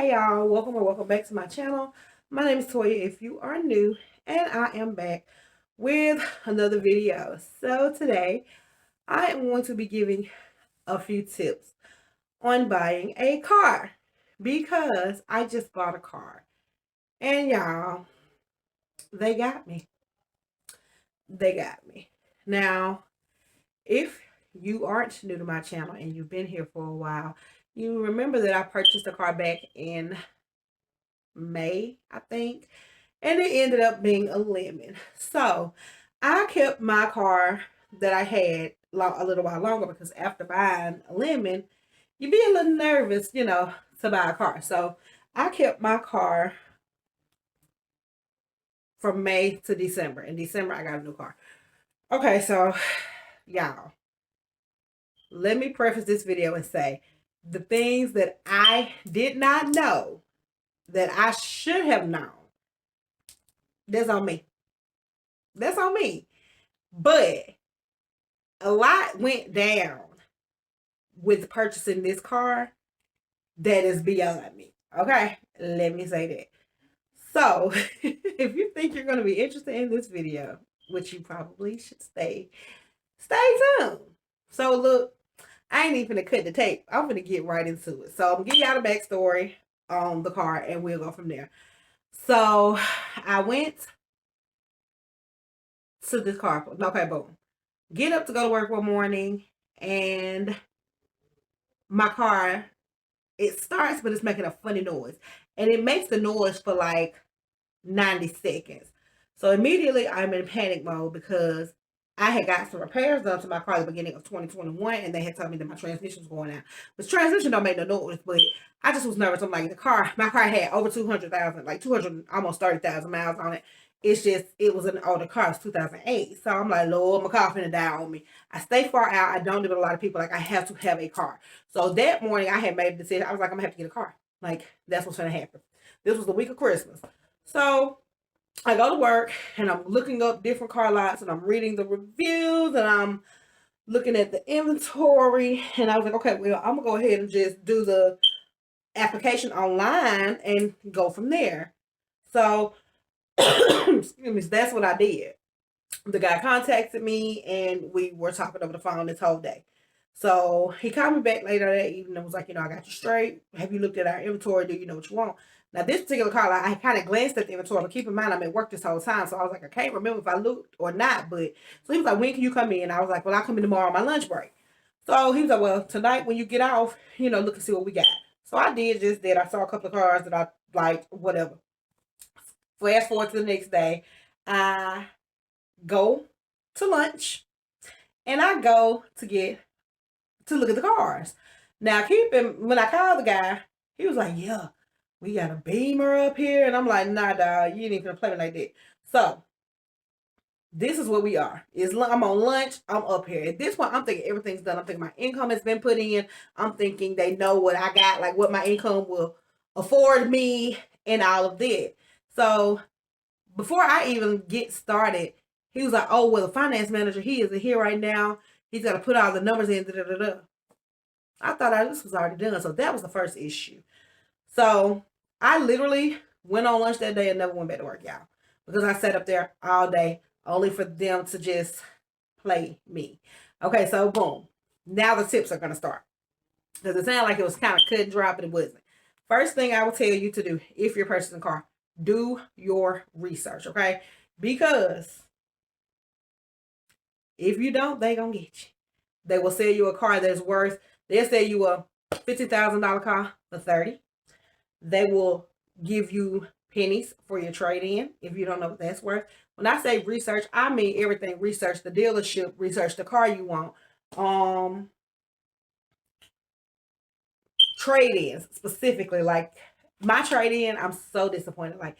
Hey y'all, welcome or welcome back to my channel. My name is Toya if you are new, and I am back with another video. So today I am going to be giving a few tips on buying a car because I just bought a car and y'all, they got me. They got me. Now, if you aren't new to my channel and you've been here for a while, you remember that I purchased a car back in May, I think, and it ended up being a lemon. So I kept my car that I had a little while longer because after buying a lemon, you be a little nervous, to buy a car. So I kept my car from May to December. In December, I got a new car. Okay, so y'all, let me preface this video and say the things that I did not know that I should have known. That's on me. That's on me. But a lot went down with purchasing this car that is beyond me. Okay, let me say that. So, if you think you're going to be interested in this video, which you probably should stay tuned. So, look, I ain't even gonna cut the tape. I'm gonna get right into it. So, I'm gonna give y'all the backstory on the car, and we'll go from there. So, I went to this car. Okay, boom. Get up to go to work one morning, and my car, it starts, but it's making a funny noise. And it makes the noise for like 90 seconds. So immediately I'm in panic mode because I had got some repairs done to my car at the beginning of 2021, and they had told me that my transmission was going out. But transmission don't make no noise, but I just was nervous. I'm like, my car had over 200,000, like 200, almost 30,000 miles on it. It's just, it was an older car. It's 2008. So I'm like, Lord, my car finna die on me. I stay far out. I don't live with a lot of people. Like, I have to have a car. So that morning I had made a decision. I was like, I'm gonna have to get a car. Like, that's what's gonna happen. This was the week of Christmas. So I go to work and I'm looking up different car lots and I'm reading the reviews and I'm looking at the inventory, and I was like, okay, well, I'm gonna go ahead and just do the application online and go from there. So excuse me, that's what I did. The guy contacted me and we were talking over the phone this whole day. So he called me back later that evening and was like, I got you straight. Have you looked at our inventory? Do you know what you want? Now, this particular car, I kind of glanced at the inventory, but keep in mind, I'm at work this whole time. So I was like, I can't remember if I looked or not. But so he was like, when can you come in? I was like, well, I'll come in tomorrow on my lunch break. So he was like, well, tonight when you get off, look and see what we got. So I did just that. I saw a couple of cars that I liked, whatever. Fast forward to the next day. I go to lunch and I go to look at the cars. Now, when I called the guy, he was like, yeah, we got a Beamer up here. And I'm like, nah, dog, you ain't even gonna play me like that. So, this is where we are. I'm on lunch. I'm up here. At this point, I'm thinking everything's done. I'm thinking my income has been put in. I'm thinking they know what I got, like what my income will afford me and all of that. So, before I even get started, he was like, oh, well, the finance manager, he isn't here right now. He's got to put all the numbers in. Da, da, da, da. I thought this was already done. So that was the first issue. So I literally went on lunch that day and never went back to work, y'all. Because I sat up there all day only for them to just play me. Okay, so boom. Now the tips are going to start. Because it sounded like it was kind of cut and dry, but it wasn't. First thing I will tell you to do if you're purchasing a car, do your research, okay? Because if you don't, they going to get you. They will sell you a car that's worth, they'll sell you a $50,000 car for 30. They will give you pennies for your trade-in if you don't know what that's worth. When I say research, I mean everything. Research the dealership, research the car you want. Trade-ins specifically, like my trade-in, I'm so disappointed. Like,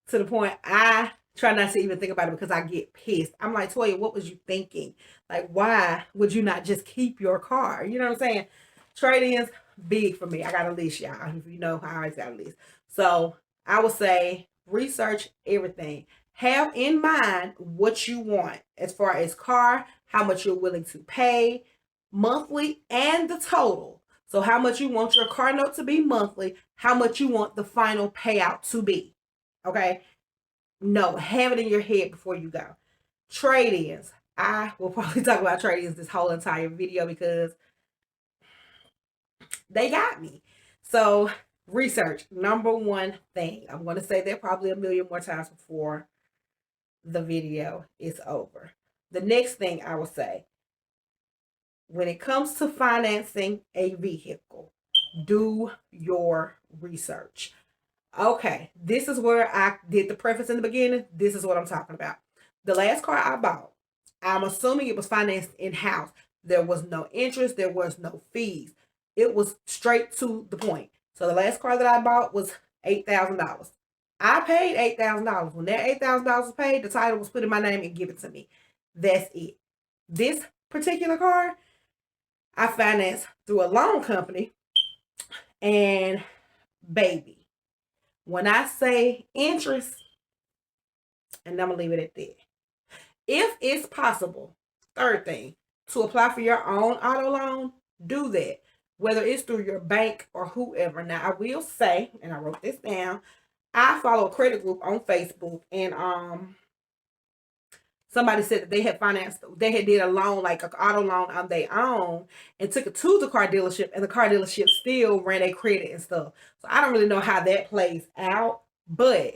to the point I try not to even think about it because I get pissed. I'm like, Toya, what was you thinking? Like, why would you not just keep your car? You know what I'm saying? Trade-ins, big for me. I got a list, y'all. If you know, I always got a list. So I would say research everything. Have in mind what you want as far as car, how much you're willing to pay monthly, and the total. So how much you want your car note to be monthly, how much you want the final payout to be. Okay? No, have it in your head before you go. Trade-ins. I will probably talk about trade-ins this whole entire video because they got me. So research, number one thing. I'm going to say that probably a million more times before the video is over. The next thing I will say, when it comes to financing a vehicle, do your research. Okay, this is where I did the preface in the beginning. This is what I'm talking about. The last car I bought, I'm assuming it was financed in-house. There was no interest, there was no fees. It was straight to the point. So the last car that I bought was $8,000. I paid $8,000. When that $8,000 was paid, the title was put in my name and given to me. That's it. This particular car, I financed through a loan company, and baby, when I say interest, and I'm gonna leave it at that. If it's possible, third thing, to apply for your own auto loan, do that. Whether it's through your bank or whoever. Now I will say, and I wrote this down, I follow a credit group on Facebook, and somebody said that they had financed, they had did a loan, like an auto loan on their own, and took it to the car dealership, and the car dealership still ran a credit and stuff. So I don't really know how that plays out, but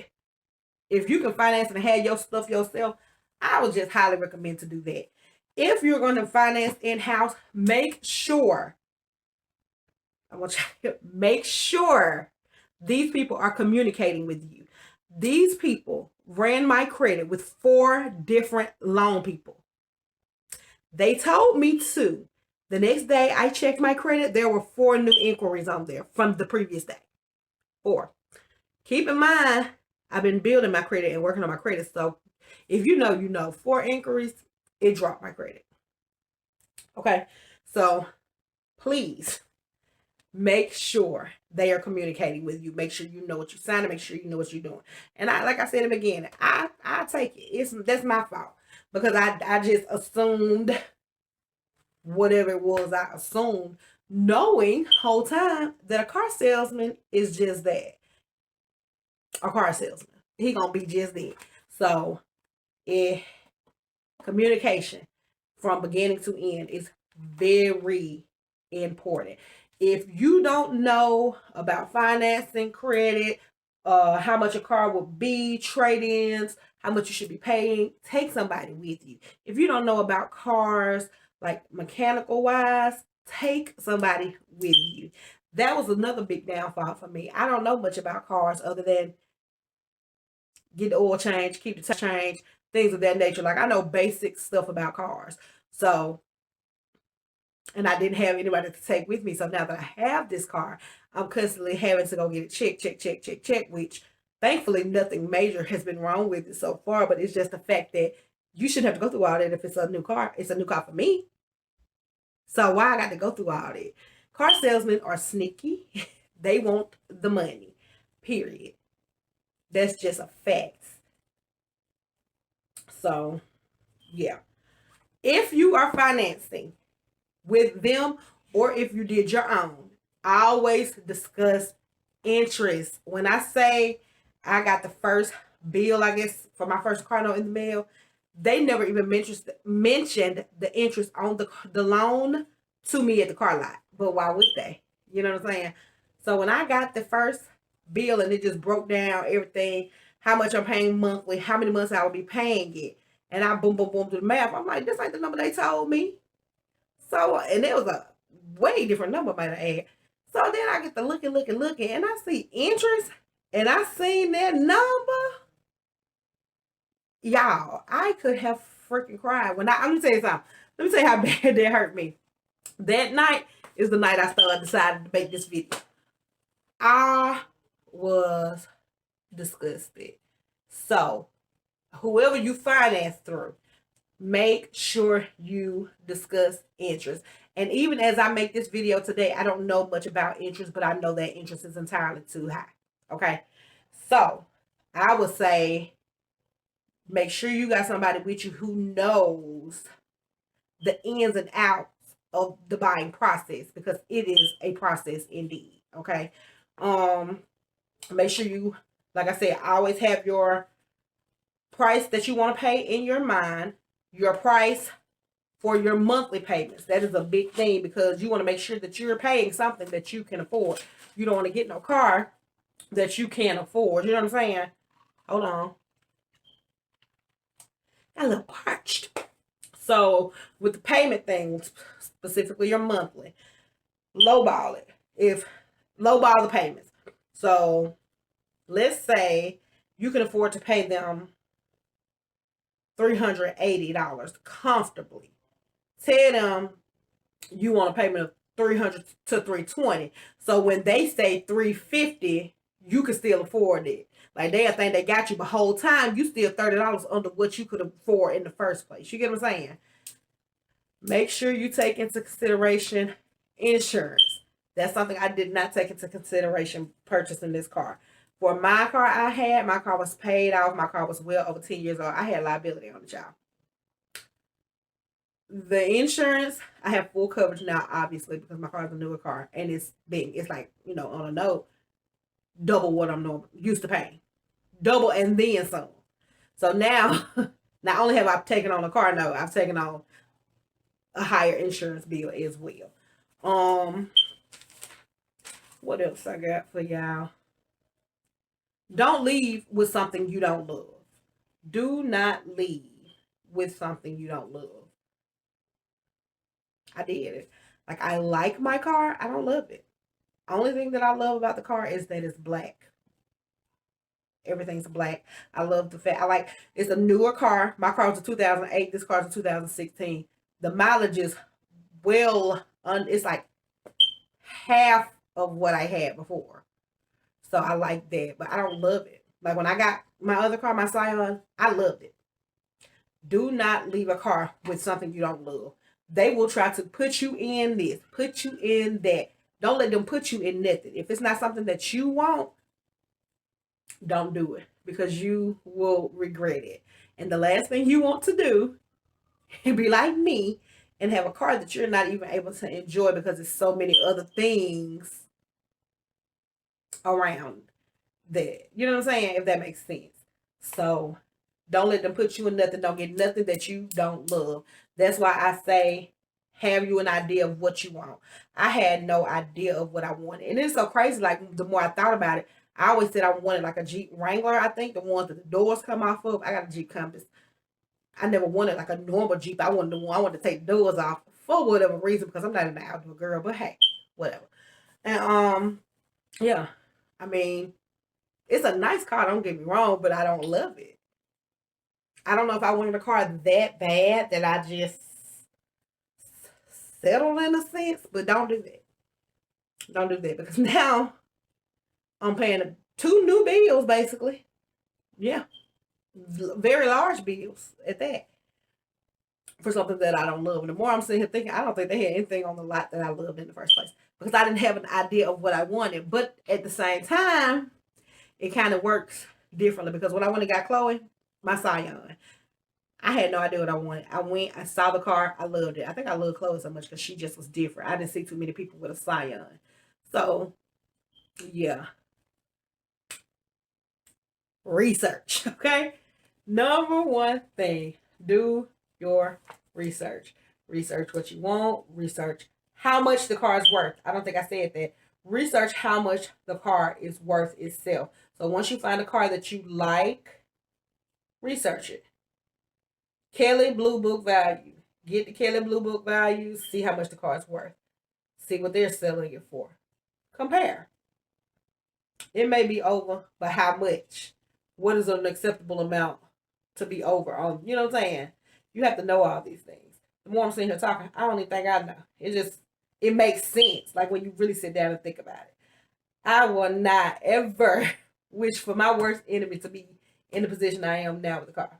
if you can finance and have your stuff yourself, I would just highly recommend to do that. If you're going to finance in-house, make sure, I want you to make sure these people are communicating with you. These people ran my credit with 4 different loan people. They told me to. The next day I checked my credit, there were 4 new inquiries on there from the previous day. 4. Keep in mind, I've been building my credit and working on my credit. So if you know, you know, 4 inquiries, it dropped my credit. Okay. So please make sure they are communicating with you. Make sure you know what you're signing. Make sure you know what you're doing. And like I said in the beginning, I take it. That's my fault because I just assumed whatever it was. I assumed, knowing whole time that a car salesman is just that, a car salesman. He gonna be just that. So, communication from beginning to end is very important. If you don't know about financing, credit, how much a car will be, trade-ins, how much you should be paying, take somebody with you. If you don't know about cars, like mechanical wise, take somebody with you. That was another big downfall for me. I don't know much about cars other than get the oil change, keep the tire change, things of that nature. Like, I know basic stuff about cars. So, and I didn't have anybody to take with me. So now that I have this car, I'm constantly having to go get it check, which thankfully nothing major has been wrong with it so far. But it's just the fact that you shouldn't have to go through all that if it's a new car. It's a new car for me. So why I got to go through all that? Car salesmen are sneaky. They want the money, period. That's just a fact. So, yeah. If you are financing with them or if you did your own, always discuss interest. When I say I got the first bill, I guess, for my first car note in the mail, they never even mentioned the interest on the loan to me at the car lot. But why would they? You know what I'm saying? So when I got the first bill and it just broke down everything, how much I'm paying monthly, how many months I would be paying it, and I boom, boom, boom to the math. I'm like, this ain't the number they told me. So, and it was a way different number, might I add. So then I get to looking, and I see interest, and I seen that number. Y'all, I could have freaking cried. Let me tell you something. Let me tell you how bad that hurt me. That night is the night I decided to make this video. I was disgusted. So, whoever you finance through, make sure you discuss interest. And even as I make this video today, I don't know much about interest, but I know that interest is entirely too high. Okay. So I would say make sure you got somebody with you who knows the ins and outs of the buying process, because it is a process indeed. Okay. Um, make sure you, like I said, always have your price that you want to pay in your mind, your price for your monthly payments. That is a big thing, because you want to make sure that you're paying something that you can afford. You don't want to get no car that you can't afford. You know what I'm saying? Hold on. Got a little parched. So with the payment things, specifically your monthly, lowball it. If lowball the payments. So let's say you can afford to pay them $380 comfortably. Tell them you want a payment of 300 to 320. So when they say 350, you can still afford it. Like, they'll think they got you, but whole time you still $30 under what you could afford in the first place. You get what I'm saying? Make sure you take into consideration insurance. That's something I did not take into consideration purchasing this car. For my car my car was paid off. My car was well over 10 years old. I had liability on the child. The insurance, I have full coverage now, obviously, because my car is a newer car and it's big. It's like, on a note, double what I'm used to paying. Double and then some. So now, not only have I taken on a car note, I've taken on a higher insurance bill as well. What else I got for y'all? Don't leave with something you don't love. Do not leave with something you don't love. I did it. Like, I like my car. I don't love it. Only thing that I love about the car is that it's black. Everything's black. I love the fact. It's a newer car. My car was a 2008. This car is a 2016. The mileage is it's like half of what I had before. So I like that, but I don't love it. Like, when I got my other car, my Scion, I loved it. Do not leave a car with something you don't love. They will try to put you in this, put you in that. Don't let them put you in nothing. If it's not something that you want, don't do it, because you will regret it. And the last thing you want to do is be like me and have a car that you're not even able to enjoy because there's so many other things around that. You know what I'm saying? If that makes sense. So don't let them put you in nothing. Don't get nothing that you don't love. That's why I say, have you an idea of what you want. I had no idea of what I wanted. And it's so crazy. Like, the more I thought about it, I always said I wanted like a Jeep Wrangler. I think the ones that the doors come off of. I got a Jeep Compass. I never wanted like a normal Jeep. I wanted to take the doors off for whatever reason, because I'm not an outdoor girl. But hey, whatever. And yeah, I mean, it's a nice car. Don't get me wrong, but I don't love it. I don't know if I wanted a car that bad that I just settled in a sense. But don't do that. Don't do that, because now I'm paying 2 new bills basically. Yeah. Very large bills at that, for something that I don't love. And the more I'm sitting here thinking, I don't think they had anything on the lot that I loved in the first place, because I didn't have an idea of what I wanted. But at the same time, it kind of works differently, because when I went and got Chloe, my Scion, I had no idea what I wanted. I went, I saw the car, I loved it. I think I love Chloe so much because she just was different. I didn't see too many people with a Scion. So, yeah. Research, okay? Number one thing, do your research. Research what you want. Research how much the car is worth. I don't think I said that. Research how much the car is worth itself. So once you find a car that you like, research it. Kelley Blue Book value. Get the Kelley Blue Book value. See how much the car is worth. See what they're selling it for. Compare. It may be over, but how much? What is an acceptable amount to be over on? You know what I'm saying? You have to know all these things. The more I'm sitting here talking, I don't even think I know. It makes sense. Like, when you really sit down and think about it. I will not ever wish for my worst enemy to be in the position I am now with the car.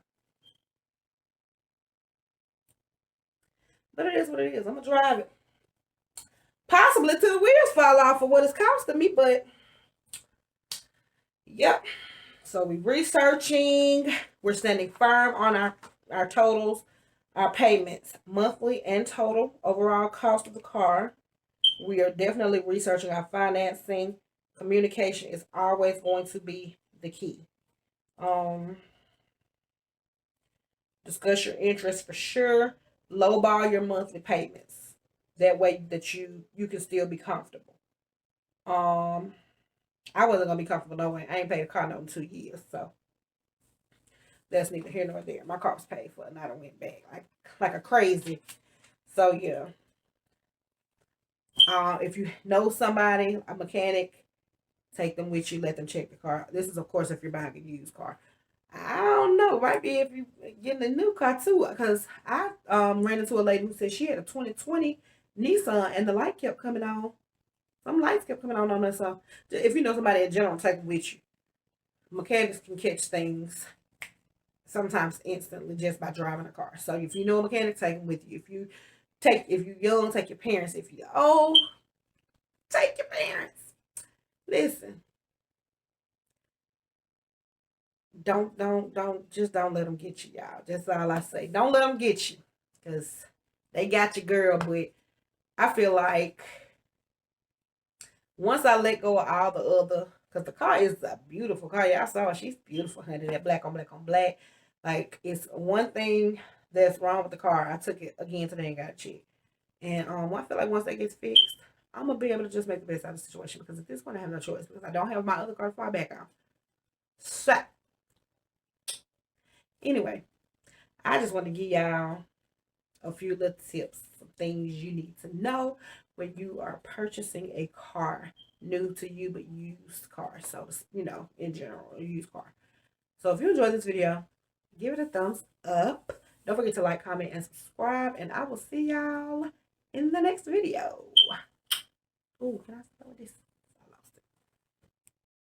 But it is what it is. I'm going to drive it. Possibly till the wheels fall off for what it's costing me, but yep. So we're researching. We're standing firm on our totals. our payments, monthly and total overall cost of the car. We are definitely researching our financing. Communication is always going to be the key. Um, Discuss your interest for sure. Lowball your monthly payments. That way that you can still be comfortable. Um, I wasn't gonna be comfortable no way. I ain't paid a car note in 2 years, so that's neither here nor there. My car was paid for, and I done went back like a crazy. So yeah. If you know somebody, a mechanic, take them with you. Let them check the car. This is, of course, if you're buying a used car. I don't know. Might be if you getting a new car too. Because I ran into a lady who said she had a 2020 Nissan and the light kept coming on. Some lights kept coming on us. So if you know somebody in general, take them with you. Mechanics can catch things sometimes instantly just by driving a car. So if you know a mechanic, take them with you. If you're young, take your parents. If you're old, take your parents. Listen, don't let them get you, y'all. That's all I say. Don't let them get you, cause they got your girl. But I feel like once I let go of all the other, cause the car is a beautiful car. Y'all saw her. She's beautiful, honey. That black on black on black. Like it's one thing that's wrong with the car. I took it again today and got it checked. And I feel like once that gets fixed, I'm gonna be able to just make the best out of the situation because at this point I have no choice because I don't have my other car to fall back on. So anyway, I just want to give y'all a few little tips, some things you need to know when you are purchasing a car, new to you but used car. So in general, a used car. So if you enjoyed this video, give it a thumbs up. Don't forget to like, comment, and subscribe. And I will see y'all in the next video. Oh, can I start with this?